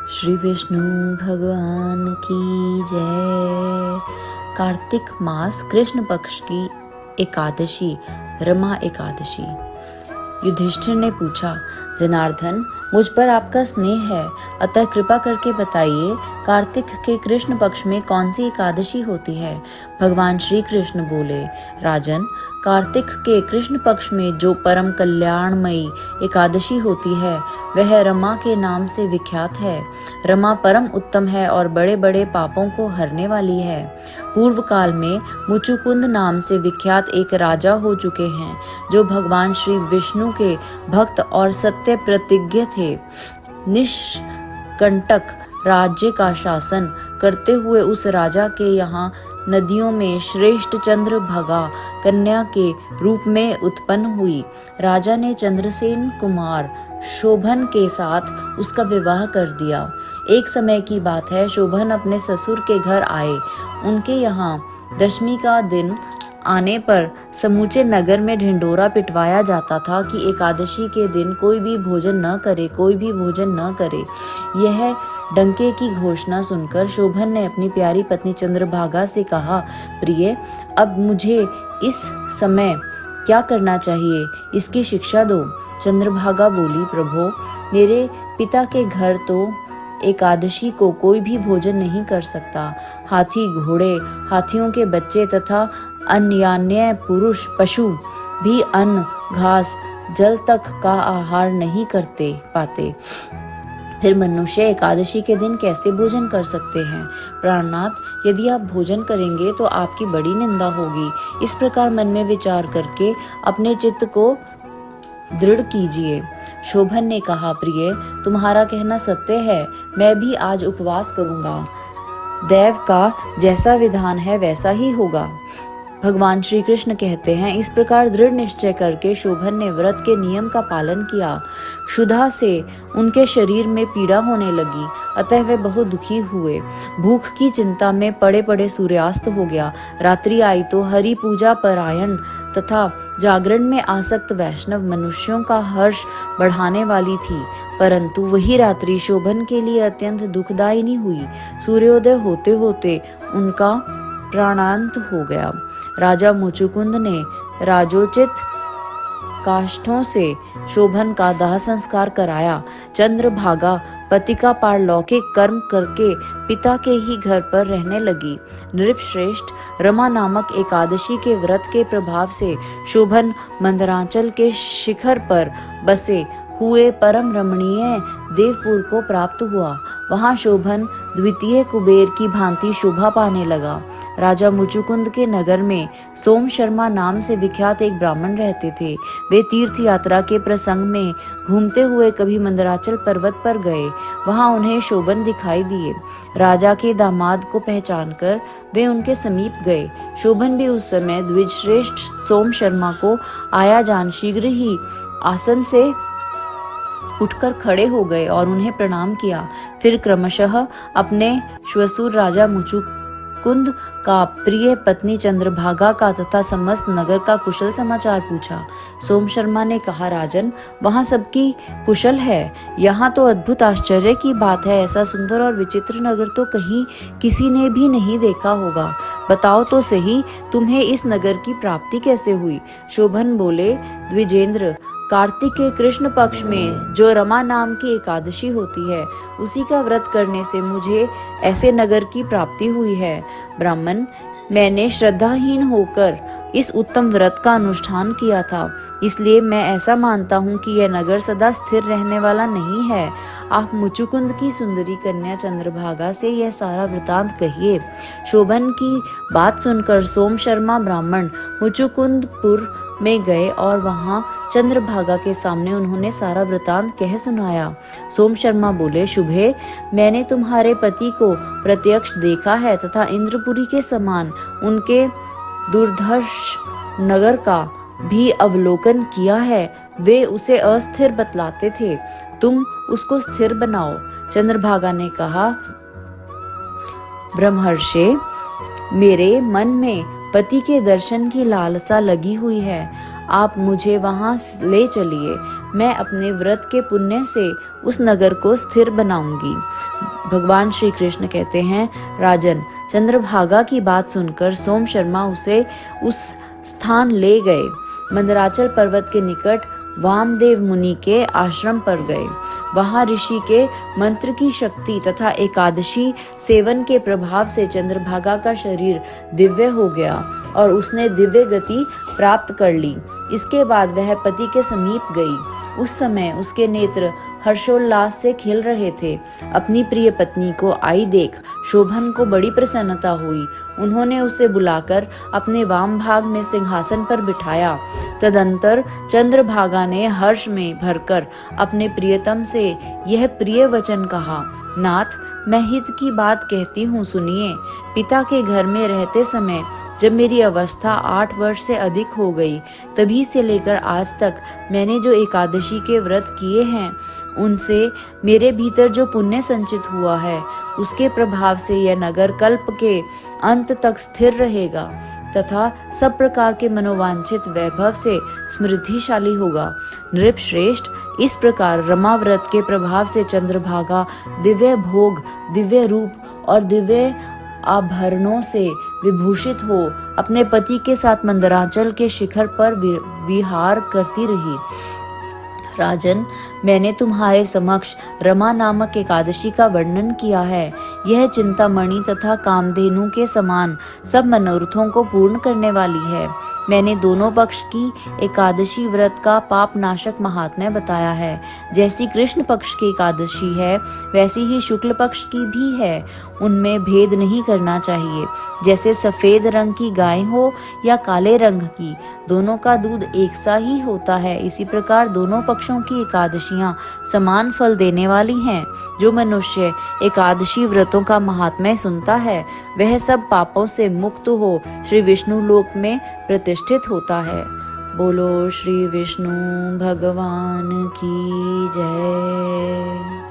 श्री विष्णु भगवान की जय। कार्तिक मास कृष्ण पक्ष की एकादशी रमा एकादशी। युधिष्ठिर ने पूछा, जनार्दन, मुझ पर आपका स्नेह है, अतः कृपा करके बताइए, कार्तिक के कृष्ण पक्ष में कौन सी एकादशी होती है। भगवान श्री कृष्ण बोले, राजन, कार्तिक के कृष्ण पक्ष में जो परम कल्याणमयी एकादशी होती है वह रमा के नाम से विख्यात है। रमा परम उत्तम है और बड़े बड़े पापों को हरने वाली है। पूर्व काल में मुचुकुंद नाम से विख्यात एक राजा हो चुके हैं, जो भगवान श्री विष्णु के भक्त और सत्य प्रतिज्ञ थे। निष्कंटक राज्य का शासन करते हुए उस राजा के यहाँ नदियों में श्रेष्ठ चंद्रभागा कन्या के रूप में उत्पन्न हुई। राजा ने चंद्रसेन कुमार शोभन के साथ उसका विवाह कर दिया। एक समय की बात है, शोभन अपने ससुर के घर आए। उनके यहाँ दशमी का दिन आने पर समूचे नगर में ढिंढोरा पिटवाया जाता था कि एकादशी के दिन कोई भी भोजन न करे, कोई भी भोजन न करे। यह डंके की घोषणा सुनकर शोभन ने अपनी प्यारी पत्नी चंद्रभागा से कहा, प्रिय, अब मुझे इस समय क्या करना चाहिए, इसकी शिक्षा दो। चंद्रभागा बोली, प्रभो, मेरे पिता के घर तो एकादशी को कोई भी भोजन नहीं कर सकता। हाथी, घोड़े, हाथियों के बच्चे तथा अन्य पुरुष पशु भी अन्न, घास, जल तक का आहार नहीं करते पाते। फिर मनुष्य एकादशी के दिन कैसे भोजन कर सकते हैं। प्राणनाथ, यदि आप भोजन करेंगे तो आपकी बड़ी निंदा होगी। इस प्रकार मन में विचार करके अपने चित्त को दृढ़ कीजिए। शोभन ने कहा, प्रिय, तुम्हारा कहना सत्य है, मैं भी आज उपवास करूंगा। देव का जैसा विधान है वैसा ही होगा। भगवान श्री कृष्ण कहते हैं, इस प्रकार दृढ़ निश्चय करके शोभन ने व्रत के नियम का पालन किया। क्षुधा से उनके शरीर में पीड़ा होने लगी, अतः वे बहुत दुखी हुए। भूख की चिंता में पड़े पड़े सूर्यास्त हो गया। रात्रि आई तो हरि पूजा परायण तथा जागरण में आसक्त वैष्णव मनुष्यों का हर्ष बढ़ाने वाली थी, परंतु वही रात्रि शोभन के लिए अत्यंत दुखदायिनी हुई। सूर्योदय होते होते उनका प्राणांत हो गया। राजा मुचुकुंद ने राजोचित काष्ठों से शोभन का दाह संस्कार कराया। चंद्रभागा पति का पारलौकिक कर्म करके पिता के ही घर पर रहने लगी। नृपश्रेष्ठ, रमा नामक एकादशी के व्रत के प्रभाव से शोभन मंदरांचल के शिखर पर बसे हुए परम रमणीय देवपुर को प्राप्त हुआ। वहां शोभन द्वितीय कुबेर की भांति शोभा पाने लगा। राजा मुचुकुंद के नगर में सोम शर्मा नाम से विख्यात एक ब्राह्मण रहते थे। वे तीर्थ यात्रा के प्रसंग में घूमते हुए कभी मंदराचल पर्वत पर गए। वहां उन्हें शोभन दिखाई दिए। राजा के दामाद को पहचानकर वे उनके समीप गए। शोभन भी उस समय द्विजश्रेष्ठ सोम शर्मा को आया जान शीघ्र ही आसन से उठकर खड़े हो गए और उन्हें प्रणाम किया। फिर क्रमशः अपने श्वशुर राजा मुचुकुंद का, प्रिय पत्नी चंद्रभागा का तथा समस्त नगर का कुशल समाचार पूछा। सोम शर्मा ने कहा, राजन, वहाँ सबकी कुशल है। यहाँ तो अद्भुत आश्चर्य की बात है, ऐसा सुंदर और विचित्र नगर तो कहीं किसी ने भी नहीं देखा होगा। बताओ तो सही, तुम्हें इस नगर की प्राप्ति कैसे हुई। शोभन बोले, द्विजेंद्र, कार्तिक के कृष्ण पक्ष में जो रमा नाम की एकादशी होती है, उसी का व्रत करने से मुझे ऐसे नगर की प्राप्ति हुई है। ब्राह्मण, मैंने श्रद्धाहीन होकर इस उत्तम व्रत का अनुष्ठान किया था, इसलिए मैं ऐसा मानता हूँ कि यह नगर सदा स्थिर रहने वाला नहीं है। आप मुचुकुंद की सुंदरी कन्या चंद्रभागा से यह सारा वृतांत कहिए। शोभन की बात सुनकर सोम शर्मा ब्राह्मण मुचुकुंदपुर में गए और वहां चंद्रभागा के सामने उन्होंने सारा वृतांत कह सुनाया। सोम शर्मा बोले, शुभे, मैंने तुम्हारे पति को प्रत्यक्ष देखा है तथा इंद्रपुरी के समान उनके दुर्धर्ष नगर का भी अवलोकन किया है। वे उसे अस्थिर बतलाते थे, तुम उसको स्थिर बनाओ। चंद्रभागा ने कहा, ब्रह्मर्षि, मेरे मन में पति के दर्शन की लालसा लगी हुई है। आप मुझे वहां ले चलिए। मैं अपने व्रत के पुण्य से उस नगर को स्थिर बनाऊंगी। भगवान श्री कृष्ण कहते हैं, राजन, चंद्रभागा की बात सुनकर सोम शर्मा उसे उस स्थान ले गए। मंदराचल पर्वत के निकट वामदेव मुनि के आश्रम पर गए। वहां ऋषि के मंत्र की शक्ति तथा एकादशी सेवन के प्रभाव से चंद्रभागा का शरीर दिव्य हो गया और उसने दिव्य गति प्राप्त कर ली। इसके बाद वह पति के समीप गई। उस समय उसके नेत्र हर्षोल्लास से खिल रहे थे। अपनी प्रिय पत्नी को आई देख शोभन को बड़ी प्रसन्नता हुई। उन्होंने उसे बुलाकर अपने वाम भाग में सिंहासन पर बिठाया। तदंतर चंद्रभागा ने हर्ष में भरकर अपने प्रियतम से यह प्रिय वचन कहा, नाथ, मैं हित की बात कहती हूँ, सुनिए। पिता के घर में रहते समय जब मेरी अवस्था 8 वर्ष से अधिक हो गई, तभी से लेकर आज तक मैंने जो एकादशी के व्रत किए हैं, उनसे मेरे भीतर जो पुण्य संचित हुआ है, उसके प्रभाव से यह नगर कल्प के अंत तक स्थिर रहेगा तथा सब प्रकार के मनोवांछित वैभव से समृद्धिशाली होगा। नृप श्रेष्ठ, इस प्रकार रमा व्रत के प्रभाव से चंद्रभागा दिव्य भोग, दिव्य रूप और दिव्य आभरणों से विभूषित हो अपने पति के साथ मंदराचल के शिखर पर विहार करती रही। राजन, मैंने तुम्हारे समक्ष रमा नामक एकादशी का वर्णन किया है। यह चिंतामणि तथा कामधेनु के समान सब मनोरथों को पूर्ण करने वाली है। मैंने दोनों पक्ष की एकादशी व्रत का पाप नाशक महात्म्य बताया है। जैसी कृष्ण पक्ष की एकादशी है, वैसी ही शुक्ल पक्ष की भी है। उनमें भेद नहीं करना चाहिए। जैसे सफेद रंग की गाय हो या काले रंग की, दोनों का दूध एक सा ही होता है, इसी प्रकार दोनों पक्षों की एकादशियां समान फल देने वाली हैं। जो मनुष्य एकादशी व्रतों का महात्म्य सुनता है, वह सब पापों से मुक्त हो श्री विष्णु लोक में प्रतिष्ठित होता है। बोलो श्री विष्णु भगवान की जय।